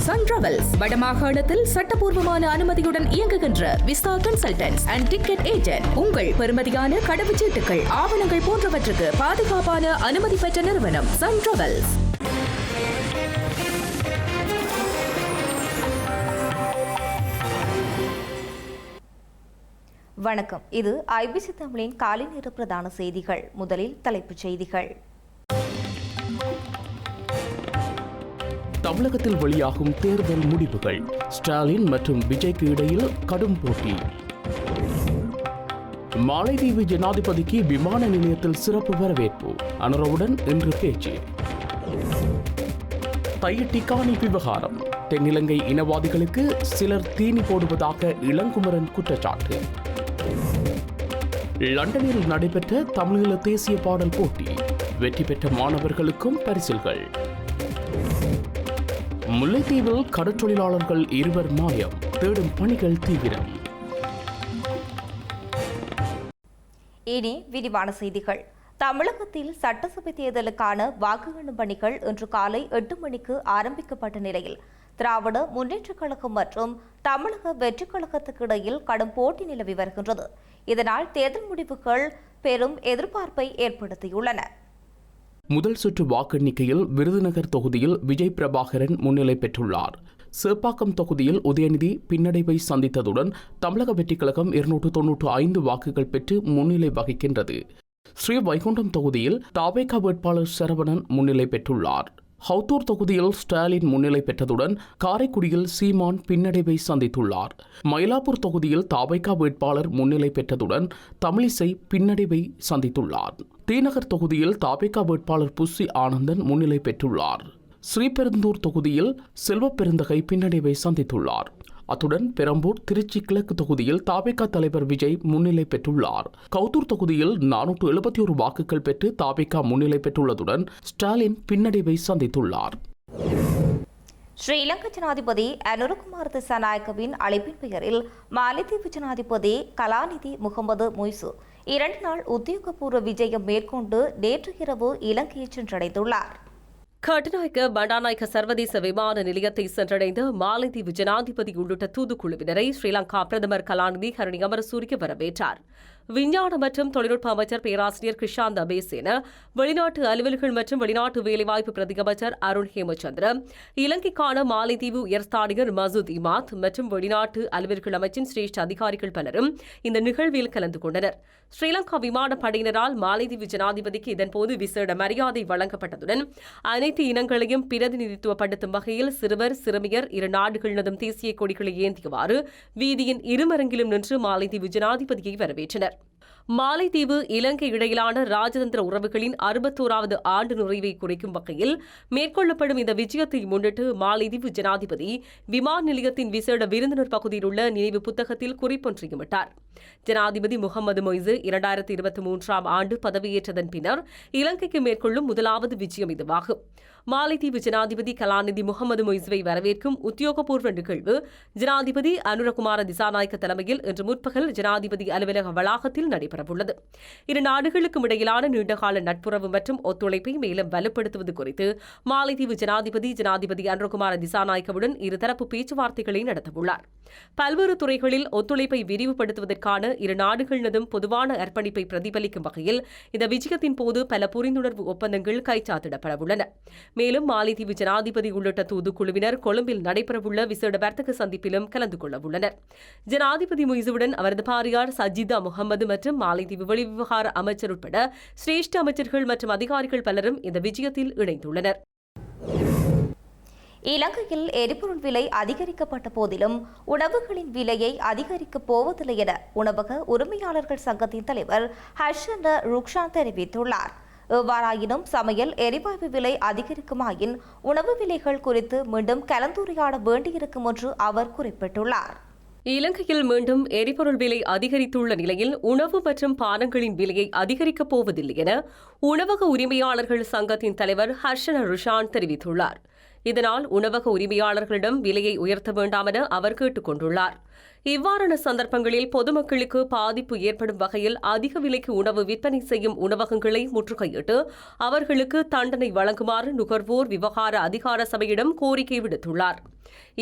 Sun travels வடமாகாணத்தில் சட்டபூர்வமான அனுமதியுடன் இயங்குகின்ற visa consultants and ticket agent. உங்கள் பெறுமதியான கடவுச்சீட்டுகள், ஆவணங்கள் போன்றவற்றுக்கு பாதுகாப்பான அனுமதி பெற்ற நிறுவனம் சன் டிராவல்ஸ். வணக்கம். இது ஐபிசி தமிழின் காலை நேர பிரதான செய்திகள். முதலில் தலைப்புச் செய்திகள். தமிழகத்தில் வெளியாகும் தேர்தல் முடிவுகள். ஸ்டாலின் மற்றும் விஜய்க்கு இடையில் கடும் போட்டி. மாலைதீவு ஜனாதிபதிக்கு விமான நிலையத்தில் சிறப்பு வரவேற்பு. அனுரவுடன் இன்று பேச்சு. தையிட்டி காணி விவகாரம். தென்னிலங்கை இனவாதிகளுக்கு சிலர் தீனி போடுவதாக இளங்குமரன் குற்றச்சாட்டு. லண்டனில் நடைபெற்ற தமிழீழ தேசிய பாடல் போட்டி. வெற்றி பெற்ற மாணவர்களுக்கும் பரிசில்கள். முல்லைத்தீவில் கடற்றொழிலாளர்கள் 2 மாயம். தேடும் பணிகள் தீவிரம். இனி விரிவான செய்திகள். தமிழகத்தில் சட்டசபை தேர்தலுக்கான வாக்கு எண்ணும் பணிகள் இன்று காலை 8 மணிக்கு ஆரம்பிக்கப்பட்ட நிலையில் திராவிட முன்னேற்றக் கழகம் மற்றும் தமிழக வெற்றிக் கழகத்துக்கு இடையில் கடும் போட்டி நிலவி வருகின்றது. இதனால் தேர்தல் முடிவுகள் பெரும் எதிர்பார்ப்பை ஏற்படுத்தியுள்ளன. முதல் சுற்று வாக்கெண்ணிக்கையில் விருதுநகர் தொகுதியில் விஜய் பிரபாகரன் முன்னிலை பெற்றுள்ளார். சேப்பாக்கம் தொகுதியில் உதயநிதி பின்னடைவை சந்தித்ததுடன் தமிழக வெற்றிக் கழகம் 295 வாக்குகள் பெற்று முன்னிலை வகிக்கின்றது. ஸ்ரீ வைகுண்டம் தொகுதியில் தவேக வேட்பாளர் சரவணன் முன்னிலை பெற்றுள்ளார். ஹவுத்தூர் தொகுதியில் ஸ்டாலின் முன்னிலை பெற்றதுடன் காரைக்குடியில் சீமான் பின்னடைவை சந்தித்துள்ளார். மயிலாப்பூர் தொகுதியில் தவேக வேட்பாளர் முன்னிலை பெற்றதுடன் தமிழிசை பின்னடைவை சந்தித்துள்ளார். தீநகர் தொகுதியில் தவேக வேட்பாளர் புஸ்ஸி ஆனந்தன் முன்னிலை பெற்றுள்ளார். ஸ்ரீபெருந்தூர் தொகுதியில் செல்வப்பெருந்தகை பின்னடைவை சந்தித்துள்ளார். அத்துடன் பெரம்பூர், திருச்சி கிழக்கு தொகுதியில் தவேக தலைவர் விஜய் முன்னிலை பெற்றுள்ளார். கவுத்தூர் தொகுதியில் 471 வாக்குகள் பெற்று தவேக முன்னிலை பெற்றுள்ளதுடன் ஸ்டாலின் பின்னடைவை சந்தித்துள்ளார். ஸ்ரீலங்கா ஜனாதிபதி அனுரகுமார திசாநாயக்கவின் அழைப்பின் பெயரில் மாலைதீவு ஜனாதிபதி கலாநிதி முகமது மொய்சு 2 நாள் உத்தியோகபூர்வ விஜயம் மேற்கொண்டு நேற்று இரவு இலங்கையை சென்றடைந்துள்ளார். கட்டுநாயக்க பண்டாநாயக்க சர்வதேச விமான நிலையத்தை சென்றடைந்த மாலைதீவு ஜனாதிபதி உள்ளிட்ட தூதுக்குழுவினரை ஸ்ரீலங்கா பிரதமர் கலாநிதி ஹரணி அமரசூரிய வரவேற்றார். விஞ்ஞான மற்றும் தொழில்நுட்ப அமைச்சர் பேராசிரியர் கிருஷாந்த் அபேசேன, வெளிநாட்டு அலுவல்கள் மற்றும் வெளிநாட்டு வேலைவாய்ப்பு பிரதி அமைச்சர் அருண் ஹேமச்சந்திர, இலங்கைக்கான மாலைதீவு உயர்ஸ்தானிகர் மசூத் இமாத் மற்றும் வெளிநாட்டு அலுவல்கள் அமைச்சின் சிரேஷ்ட அதிகாரிகள் பலரும் இந்த நிகழ்வில் கலந்து கொண்டனர். ஸ்ரீலங்கா விமானப்படையினரால் மாலைதீவு ஜனாதிபதிக்கு இதன்போது விசேட மரியாதை வழங்கப்பட்டதுடன் அனைத்து இனங்களையும் பிரதிநிதித்துவப்படுத்தும் வகையில் சிறுவர், சிறுமியர் 2 நாடுகளினதும் தேசிய கொடிகளை ஏந்தியவாறு வீதியின் இருமரங்கிலும் நின்று மாலைதீவு ஜனாதிபதியை வரவேற்றனர். மாலைதீவு இலங்கை இடையிலான ராஜதந்திர உறவுகளின் 61வது ஆண்டு நிறைவை குறிக்கும் வகையில் மேற்கொள்ளப்படும் இந்த விஜயத்தை முன்னிட்டு மாலைதீவு ஜனாதிபதி விமான நிலையத்தின் விசேட விருந்தினர் பகுதியில் உள்ள நினைவு புத்தகத்தில் குறிப்பொன்றையும் விட்டார். ஜனாதிபதி முகமது மொய்சு 2023ஆம் ஆண்டு பதவியேற்றதன் பின்னர் இலங்கைக்கு மேற்கொள்ளும் முதலாவது விஜயம் இதுவாகும். மாலைதீவு ஜனாதிபதி கலாநிதி முகமது மொய்சுவை வரவேற்கும் உத்தியோகபூர்வ நிகழ்வு ஜனாதிபதி அனுரகுமார திசாநாயக்க தலைமையில் இன்று முற்பகல் ஜனாதிபதி அலுவலக வளாகத்தில் நடைபெறவுள்ளது. 2 நாடுகளுக்கும் இடையிலான நீண்டகால நட்புறவு மற்றும் ஒத்துழைப்பை மேலும் வலுப்படுத்துவது குறித்து மாலைதீவு ஜனாதிபதி அனுரகுமார திசாநாயக்கவுடன் இருதரப்பு பேச்சுவார்த்தைகளை நடத்தவுள்ளார். பல்வேறு துறைகளில் ஒத்துழைப்பை விரிவுபடுத்துவதற்கான 2 நாடுகளினதும் பொதுவான அர்ப்பணிப்பை பிரதிபலிக்கும் வகையில் இந்த விஜயத்தின் போது பல புரிந்துணர்வு ஒப்பந்தங்கள் கைச்சாத்திடப்படவுள்ளன. மேலும் மாலைதீவு ஜனாதிபதி உள்ளிட்ட தூதுக்குழுவினர் கொழும்பில் நடைபெறவுள்ள விசேட வர்த்தக சந்திப்பிலும் கலந்து கொள்ளவுள்ளனர். ஜனாதிபதி மொய்சுவுடன் அவரது பாரியார் சஜிதா முகமது மற்றும் மாலைதீவு வெளிவிவகார அமைச்சர் உட்பட சிரேஷ்ட அமைச்சர்கள் மற்றும் அதிகாரிகள் பலரும் இந்த விஜயத்தில் இணைந்துள்ளனர். இலங்கையில் எரிபொருள் விலை அதிகரிக்கப்பட்ட போதிலும் உணவுகளின் விலையை அதிகரிக்கப் போவதில்லை என உணவக உரிமையாளர்கள் சங்கத்தின் தலைவர் ஹர்ஷன் ருக்ஷான் தெரிவித்துள்ளார். எவ்வாறாயினும் சமையல் எரிவாயு விலை அதிகரிக்குமாயின் உணவு விலைகள் குறித்து மீண்டும் கலந்துரையாட வேண்டியிருக்கும் என்று அவர் குறிப்பிட்டுள்ளார். இலங்கையில் மீண்டும் எரிபொருள் விலை அதிகரித்துள்ள நிலையில் உணவு மற்றும் பானங்களின் விலையை அதிகரிக்கப் போவதில்லை என உணவக உரிமையாளர்கள் சங்கத்தின் தலைவர் ஹர்ஷன் ருஷான் தெரிவித்துள்ளார். இதனால் உணவக உரிமையாளர்களிடம் விலையை உயர்த்த வேண்டாம் என அவர் கேட்டுக் கொண்டுள்ளார். இவ்வாறான சந்தர்ப்பங்களில் பொதுமக்களுக்கு பாதிப்பு ஏற்படும் வகையில் அதிக விலைக்கு உணவு விற்பனை செய்யும் உணவகங்களை முற்றுகையிட்டு அவர்களுக்கு தண்டனை வழங்குமாறு நுகர்வோர் விவகார அதிகார சபையிடம் கோரிக்கை விடுத்துள்ளார்.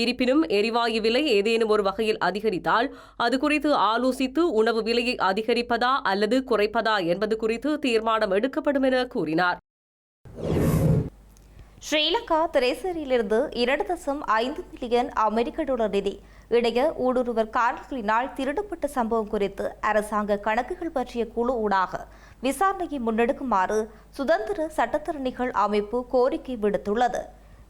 இருப்பினும் எரிவாயு விலை ஏதேனும் ஒரு வகையில் அதிகரித்தால் அது குறித்து ஆலோசித்து உணவு விலையை அதிகரிப்பதா அல்லது குறைப்பதா என்பது குறித்து தீர்மானம் எடுக்கப்படும் என கூறினார். ஸ்ரீலங்கா திரைசேரியிலிருந்து 2.5 மில்லியன் அமெரிக்க டாலர் நிதி இணைய ஊடுருவர் காரணிகளினால் திருடப்பட்ட சம்பவம் குறித்து அரசாங்க கணக்குகள் பற்றிய குழு ஊடாக விசாரணையை முன்னெடுக்குமாறு சுதந்திர சட்டத்தரணிகள் அமைப்பு கோரிக்கை விடுத்துள்ளது.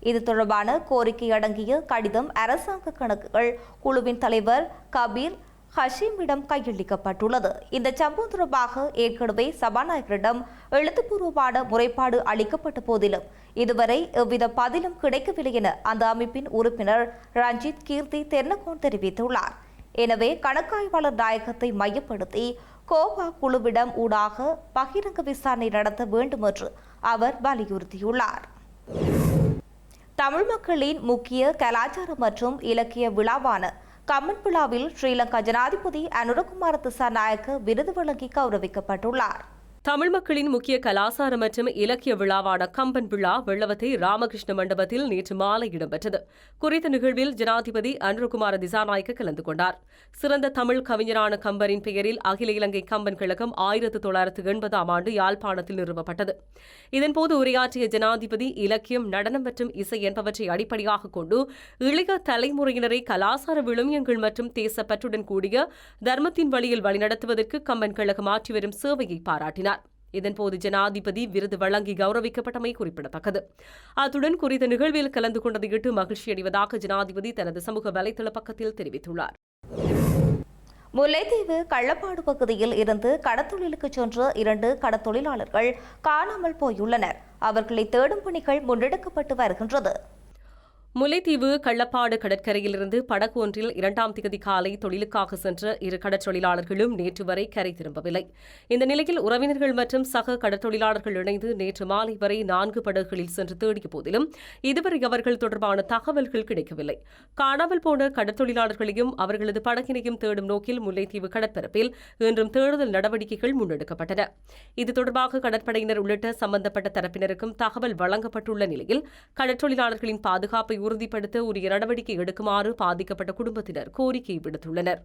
இது தொடர்பான கோரிக்கை அடங்கிய கடிதம் அரசாங்க கணக்குகள் குழுவின் தலைவர் கபீர் ஹஷீமிடம் கையளிக்கப்பட்டுள்ளது. இந்த சம்பவம் தொடர்பாக ஏற்கனவே சபாநாயகரிடம் எழுத்துப்பூர்வமான முறைப்பாடு அளிக்கப்பட்ட போதிலும் இதுவரை எவ்வித பதிலும் கிடைக்கவில்லை என அந்த அமைப்பின் உறுப்பினர் ரஞ்சித் கீர்த்தி தென்னகோன் தெரிவித்துள்ளார். எனவே கணக்காய்வாளர் நாயகத்தை மையப்படுத்தி கோவா குழுவிடம் ஊடாக பகிரங்க விசாரணை நடத்த வேண்டும் என்று அவர் வலியுறுத்தியுள்ளார். தமிழ் மக்களின் முக்கிய கலாச்சார மற்றும் இலக்கிய விழாவான கம்மன் விழாவில் ஸ்ரீலங்கா ஜனாதிபதி அனுரகுமார திசாநாயக்க விருது வழங்கி கௌரவிக்கப்பட்டுள்ளார். தமிழ் மக்களின் முக்கிய கலாசார மற்றும் இலக்கிய விழாவான கம்பன் விழா வெள்ளவத்தை ராமகிருஷ்ண மண்டபத்தில் நேற்று மாலை இடம்பெற்றது. குறித்த நிகழ்வில் ஜனாதிபதி அனுரகுமார திசாநாயக்க கலந்து கொண்டார். சிறந்த தமிழ் கவிஞரான கம்பரின் பெயரில் அகில இலங்கை கம்பன் கழகம் 1980ஆம் ஆண்டு யாழ்ப்பாணத்தில் நிறுவப்பட்டது. இதன்போது உரையாற்றிய ஜனாதிபதி இலக்கியம், நடனம் மற்றும் இசை என்பவற்றை அடிப்படையாக கொண்டு இளைய தலைமுறையினரை கலாசார விழுமியங்கள் மற்றும் தேசப்பற்றுடன் கூடிய தர்மத்தின் வழியில் வழிநடத்துவதற்கு கம்பன் கழகம் ஆற்றி வரும் சேவையை பாராட்டினார். இதன்போது ஜனாதிபதி விருது வழங்கி கௌரவிக்கப்பட்டமை குறிப்பிடத்தக்கது. அத்துடன் குறித்த நிகழ்வில் கலந்து கொண்டதையிட்டு மகிழ்ச்சியடைவதாக ஜனாதிபதி தனது சமூக வலைதள பக்கத்தில் தெரிவித்துள்ளார். முல்லைத்தீவு கள்ளப்பாடு பகுதியில் இருந்து கடத்தொழிலுக்கு சென்ற 2 கடத்தொழிலாளர்கள் காணாமல் போயுள்ளனர். அவர்களை தேடும் பணிகள் முன்னெடுக்கப்பட்டு வருகின்றது. முல்லைத்தீவு கள்ளப்பாடு கடற்கரையிலிருந்து படகு ஒன்றில் 2ஆம் தேதி காலை தொழிலுக்காக சென்ற 2 கடற்றொழிலாளர்களும் நேற்று வரை கரை திரும்பவில்லை. இந்த நிலையில் உறவினர்கள் மற்றும் சக கடற்றொழிலாளர்கள் இணைந்து நேற்று மாலை வரை 4 படகுகளில் சென்று தேடிய போதிலும் இதுவரை அவர்கள் தொடர்பான தகவல்கள் கிடைக்கவில்லை. காணாமல் போன கடற்தொழிலாளர்களையும் அவர்களது படகினையும் தேடும் நோக்கில் முல்லைத்தீவு கடற்பரப்பில் இன்றும் தேடுதல் நடவடிக்கைகள் முன்னெடுக்கப்பட்டன. இது தொடர்பாக கடற்படையினர் உள்ளிட்ட சம்பந்தப்பட்ட தரப்பினருக்கும் தகவல் வழங்கப்பட்டுள்ள நிலையில் கடற்றொழிலாளர்களின் பாதுகாப்பை உறுதிப்படுத்த உரிய நடவடிக்கை எடுக்குமாறு பாதிக்கப்பட்ட குடும்பத்தினர் கோரிக்கை விடுத்துள்ளனர்.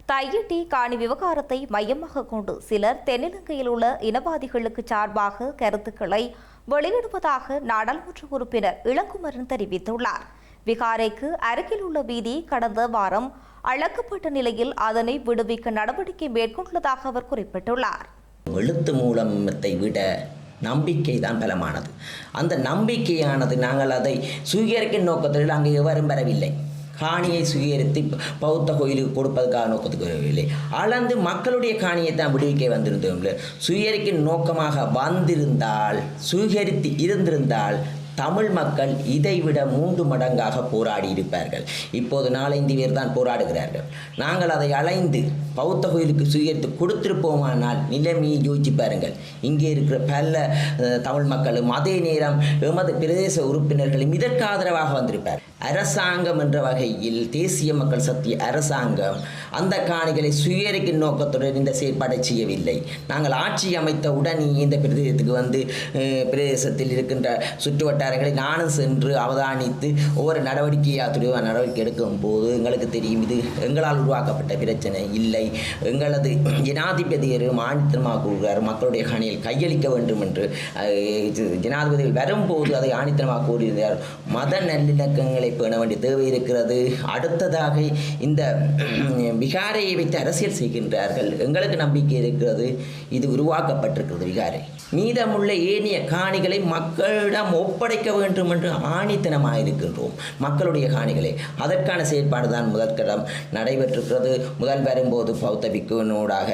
தையிட்டி காணி விவகாரத்தை மையமாக கொண்டு சிலர் தென்னிலங்கையில் உள்ள இனவாதிகளுக்கு சார்பாக கருத்துக்களை வெளியிடுவதாக நாடாளுமன்ற உறுப்பினர் இளங்குமரன் தெரிவித்துள்ளார். விகாரைக்கு அருகில் உள்ள வீதி கடந்த வாரம் அளக்கப்பட்ட நிலையில் அதனை விடுவிக்க நடவடிக்கை மேற்கொண்டுள்ளதாக அவர் குறிப்பிட்டுள்ளார். எழுத்து மூலத்தை விட நம்பிக்கை தான் பலமானது. அந்த நம்பிக்கையானது நாங்கள் அதை சுவீகரிக்கும் நோக்கத்தில் அங்கே எவரும் வரவில்லை. காணியை சுவீகரித்து பௌத்த கோயிலுக்கு கொடுப்பதற்காக நோக்கத்துக்கு வரவில்லை. அளந்து மக்களுடைய காணியை தான் விடுவிக்க வந்திருந்தோம். சுவீகரிக்கும் நோக்கமாக வந்திருந்தால், சுவீகரித்து இருந்திருந்தால் தமிழ் மக்கள் இதைவிட 3 மடங்காக போராடி இருப்பார்கள். இப்போது 4-5 பேர் தான் போராடுகிறார்கள். நாங்கள் அதை அலைந்து பௌத்த கோயிலுக்கு சுயரித்து கொடுத்திருப்போமானால் நிலைமையை யோசிச்சு பாருங்கள். இங்கே இருக்கிற பல தமிழ் மக்களும் அதே நேரம் எமது பிரதேச உறுப்பினர்களும் இதற்கு ஆதரவாக வந்திருப்பார். அரசாங்கம் என்ற வகையில் தேசிய மக்கள் சக்தி அரசாங்கம் அந்த காணிகளை சுயரிக்கும் நோக்கத்துடன் இந்த செயற்பாடை செய்யவில்லை. நாங்கள் ஆட்சி அமைத்த உடனே இந்த பிரதேசத்துக்கு வந்து பிரதேசத்தில் இருக்கின்ற சுற்று வட்டாரங்களை நானும் சென்று அவதானித்து ஒவ்வொரு நடவடிக்கை எடுக்கும் போது எங்களுக்கு தெரியும் இது எங்களால் உருவாக்கப்பட்ட பிரச்சனை இல்லை. எங்களது ஜனாதிபதியரும் ஆணித்தனமாக கூறுகிறார் மக்களுடைய காணியில் கையளிக்க வேண்டும் என்று. ஜனாதிபதிகள் வரும்போது அதை ஆணித்தனமாக கூறுகிறார். மத நல்லிணக்கங்களை பேண வேண்டிய தேவை இருக்கிறது. அடுத்ததாக இந்த விகாரையை வைத்து அரசியல் செய்கின்றார்கள். எங்களுக்கு நம்பிக்கை இருக்கிறது இது உருவாக்கப்பட்டிருக்கிறது விகாரை. மீதமுள்ள ஏனைய காணிகளை மக்களிடம் ஒப்படைக்க வேண்டும் என்று ஆணித்தனமாக இருக்கின்றோம். மக்களுடைய காணிகளை அதற்கான செயற்பாடு தான் முதற்கடம் நடைபெற்றிருக்கிறது. முதல் வரும்போது பௌத்த பிக்குவினூடாக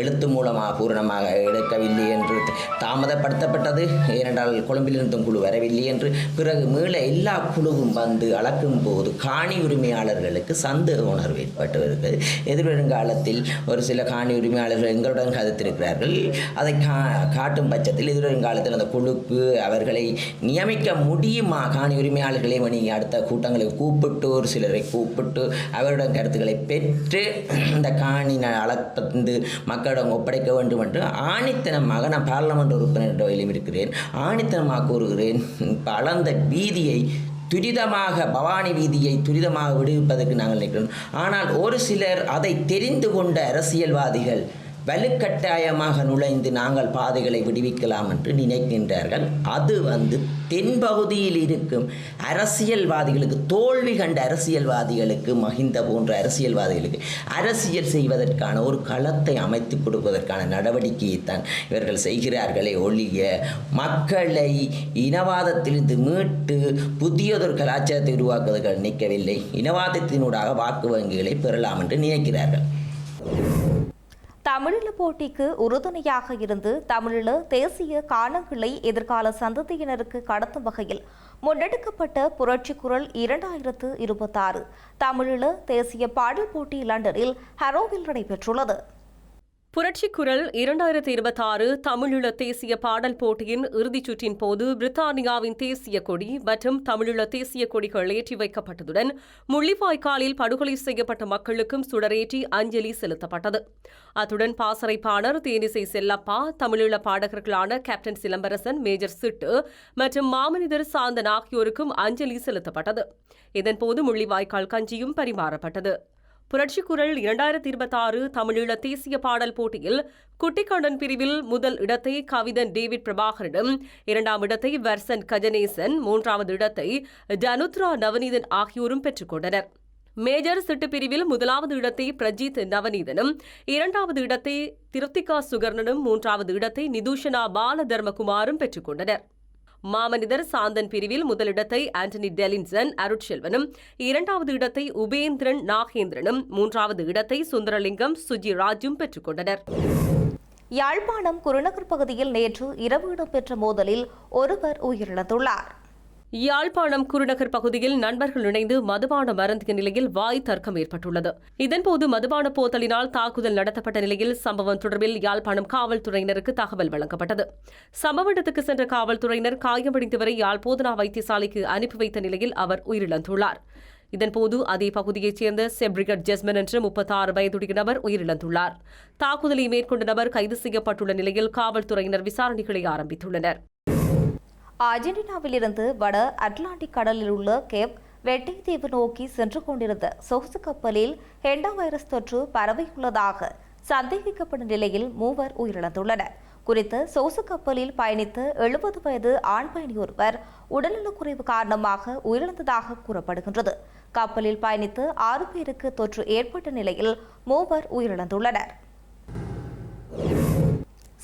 எழுத்து மூலமாக பூரணமாக எடுக்கவில்லை என்று தாமதப்படுத்தப்பட்டது. ஏனென்றால் கொழும்பிலிருந்தும் குழு வரவில்லை என்று. பிறகு மீள எல்லா குழுவும் வந்து அளக்கும் போது காணி உரிமையாளர்களுக்கு சந்தேக உணர்வு ஏற்பட்டு வருகிறது. எதிர்வருங்காலத்தில் ஒரு சில காணி உரிமையாளர்கள் எங்களுடன் கதைத்திருக்கிறார்கள். அதை காட்டும் பட்சத்தில் எதிர்வருங்காலத்தில் அந்த குழுக்கு அவர்களை நியமிக்க முடியுமா? காணி உரிமையாளர்களை நீங்கள் அடுத்த கூட்டங்களை கூப்பிட்டு ஒரு சிலரை கூப்பிட்டு அவருடன் கருத்துக்களை பெற்று இந்த காணி அளப்பந்து மக்களிடம் ஒப்படைக்க வேண்டும் என்று ஆணித்தனமாக நான் பாராளுமன்ற உறுப்பினர் வகையிலும் இருக்கிறேன். ஆணித்தனமாக கூறுகிறேன். அளந்த வீதியை துரிதமாக பவானி வீதியை துரிதமாக விடுவிப்பதற்கு நாங்கள் நினைக்கிறோம். ஆனால் ஒரு சிலர் அதை தெரிந்து கொண்ட அரசியல்வாதிகள் வலுக்கட்டாயமாக நுழைந்து நாங்கள் பாதைகளை விடுவிக்கலாம் என்று நினைக்கின்றார்கள். அது தென்பகுதியில் இருக்கும் அரசியல்வாதிகளுக்கு, தோல்வி கண்ட அரசியல்வாதிகளுக்கு, மஹிந்த போன்ற அரசியல்வாதிகளுக்கு அரசியல் செய்வதற்கான ஒரு களத்தை அமைத்து கொடுப்பதற்கான நடவடிக்கையைத்தான் இவர்கள் செய்கிறார்களே ஒழிய மக்களை இனவாதத்திலிருந்து மீட்டு புதியதொரு கலாச்சாரத்தை உருவாக்குவதற்கு நினைக்கவில்லை. இனவாதத்தினூடாக வாக்கு வங்கிகளை பெறலாம் என்று நினைக்கிறார்கள். தமிழீழ போட்டிக்கு உறுதுணையாக இருந்து தமிழீழ தேசிய காணங்களை எதிர்கால சந்ததியினருக்கு கடத்தும் வகையில் முன்னெடுக்கப்பட்ட புரட்சி குரல் 2026 தமிழீழ தேசிய பாடல் போட்டி லண்டனில் ஹரோவில் நடைபெற்றுள்ளது. புரட்சி குரல் 2026 தமிழீழ தேசிய பாடல் போட்டியின் இறுதிச் சுற்றின் போது பிரித்தானியாவின் தேசிய கொடி மற்றும் தமிழீழ தேசிய கொடிகள் ஏற்றி வைக்கப்பட்டதுடன் முள்ளிவாய்க்காலில் படுகொலை செய்யப்பட்ட மக்களுக்கும் சுடரேற்றி அஞ்சலி செலுத்தப்பட்டது. அத்துடன் பாசறை பாணர் தேனிசை செல்லப்பா, தமிழீழ பாடகர்களான கேப்டன் சிலம்பரசன், மேஜர் சிட்டு மற்றும் மாமனிதர் சாந்தன் ஆகியோருக்கும் அஞ்சலி செலுத்தப்பட்டது. இதன்போது முள்ளிவாய்க்கால் கஞ்சியும் பரிமாறப்பட்டது. புரட்சி குரல் 2026 தமிழீழ தேசிய பாடல் போட்டியில் குட்டிக்கண்ணன் பிரிவில் முதல் இடத்தை கவிதன் டேவிட் பிரபாகரனும், 2ஆம் இடத்தை வர்சன் கஜனேசன், 3வது இடத்தை டனுத்ரா நவநீதன் ஆகியோரும் பெற்றுக் கொண்டனர். மேஜர் சிட்டு பிரிவில் 1வது இடத்தை பிரஜித் நவநீதனும், 2வது இடத்தை திருப்திகா சுகர்ணனும், 3வது இடத்தை நிதூஷனா பால தர்மகுமாரும் பெற்றுக் கொண்டனர். மாமனிதர் சாந்தன் பிரிவில் முதலிடத்தை ஆண்டனி டெலின்சன் அருட்செல்வனும், 2வது இடத்தை உபேந்திரன் நாகேந்திரனும், 3வது இடத்தை சுந்தரலிங்கம் சுஜி ராஜும் பெற்றுக் கொண்டனர். யாழ்ப்பாணம் குருநகர் பகுதியில் நேற்று இரவு இடம்பெற்ற மோதலில் ஒருவர் உயிரிழந்துள்ளார். யாழ்ப்பாணம் குருநகர் பகுதியில் நண்பர்கள் இணைந்து மதுபானம் அருந்திய நிலையில் வாய் தர்க்கம் ஏற்பட்டுள்ளது. இதன்போது மதுபான போத்தலினால் தாக்குதல் நடத்தப்பட்ட நிலையில் சம்பவம் தொடர்பில் யாழ்ப்பாணம் காவல்துறையினருக்கு தகவல் வழங்கப்பட்டது. சம்பவ இடத்துக்கு சென்ற காவல்துறையினர் காயமடைந்தவரை யாழ் போதனா வைத்தியசாலைக்கு அனுப்பி வைத்த நிலையில் அவர் உயிரிழந்துள்ளார். இதன்போது அதே பகுதியைச் சேர்ந்த செப்ரிகட் ஜெஸ்மன் என்ற 36 வயதுடைய நபர் உயிரிழந்துள்ளார். தாக்குதலை மேற்கொண்ட நபர் கைது செய்யப்பட்டுள்ள நிலையில் காவல்துறையினர் விசாரணைகளை ஆரம்பித்துள்ளனர். அர்ஜென்டினாவிலிருந்து வட அட்லாண்டிக் கடலில் உள்ள கேப் வெட்டி தீவு நோக்கி சென்று கொண்டிருந்த சொகுசு கப்பலில் ஹெண்டா வைரஸ் தொற்று பரவியுள்ளதாக சந்தேகிக்கப்படும் நிலையில் 3 உயிரிழந்துள்ளனர். குறித்த சொகுசு கப்பலில் பயணித்த 70 வயது ஆண் பயணி ஒருவர் உடல்நலக்குறைவு காரணமாக உயிரிழந்ததாக கூறப்படுகின்றது. கப்பலில் பயணித்த 6 பேருக்கு தொற்று ஏற்பட்ட நிலையில் 3 உயிரிழந்துள்ளனர்.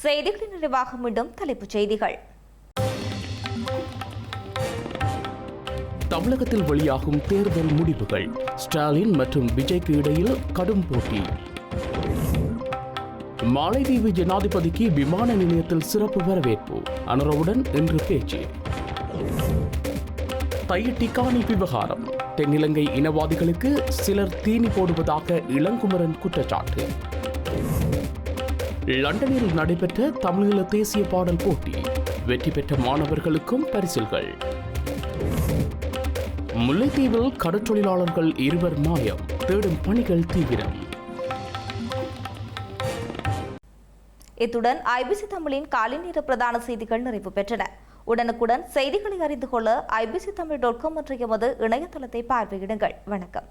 செய்திகளின் நிறைவாக மீண்டும் தலைப்புச் செய்திகள். தமிழகத்தில் வெளியாகும் தேர்தல் முடிவுகள். ஸ்டாலின் மற்றும் விஜய்க்கு இடையில் கடும் போட்டி. மாலைதீவு ஜனாதிபதிக்கு விமான நிலையத்தில் சிறப்பு வரவேற்பு. அனுரவுடன் இன்று பேச்சு. தையிட்டி காணி விவகாரம். தென்னிலங்கை இனவாதிகளுக்கு சிலர் தீனி போடுவதாக இளங்குமரன் குற்றச்சாட்டு. லண்டனில் நடைபெற்ற தமிழீழ தேசிய பாடல் போட்டி. வெற்றி பெற்ற மாணவர்களுக்கும் பரிசில்கள். முல்லைத்தீவில் கடற்றொழிலாளர்கள் 2 மாயம். தேடும் பணிகள் தீவிரம். இத்துடன் ஐபிசி தமிழின் காலை நேர பிரதான செய்திகள் நிறைவு பெற்றன. உடனுக்குடன் செய்திகளை அறிந்து கொள்ள ibctamil.com என்ற எமது இணையதளத்தை பார்வையிடுங்கள். வணக்கம்.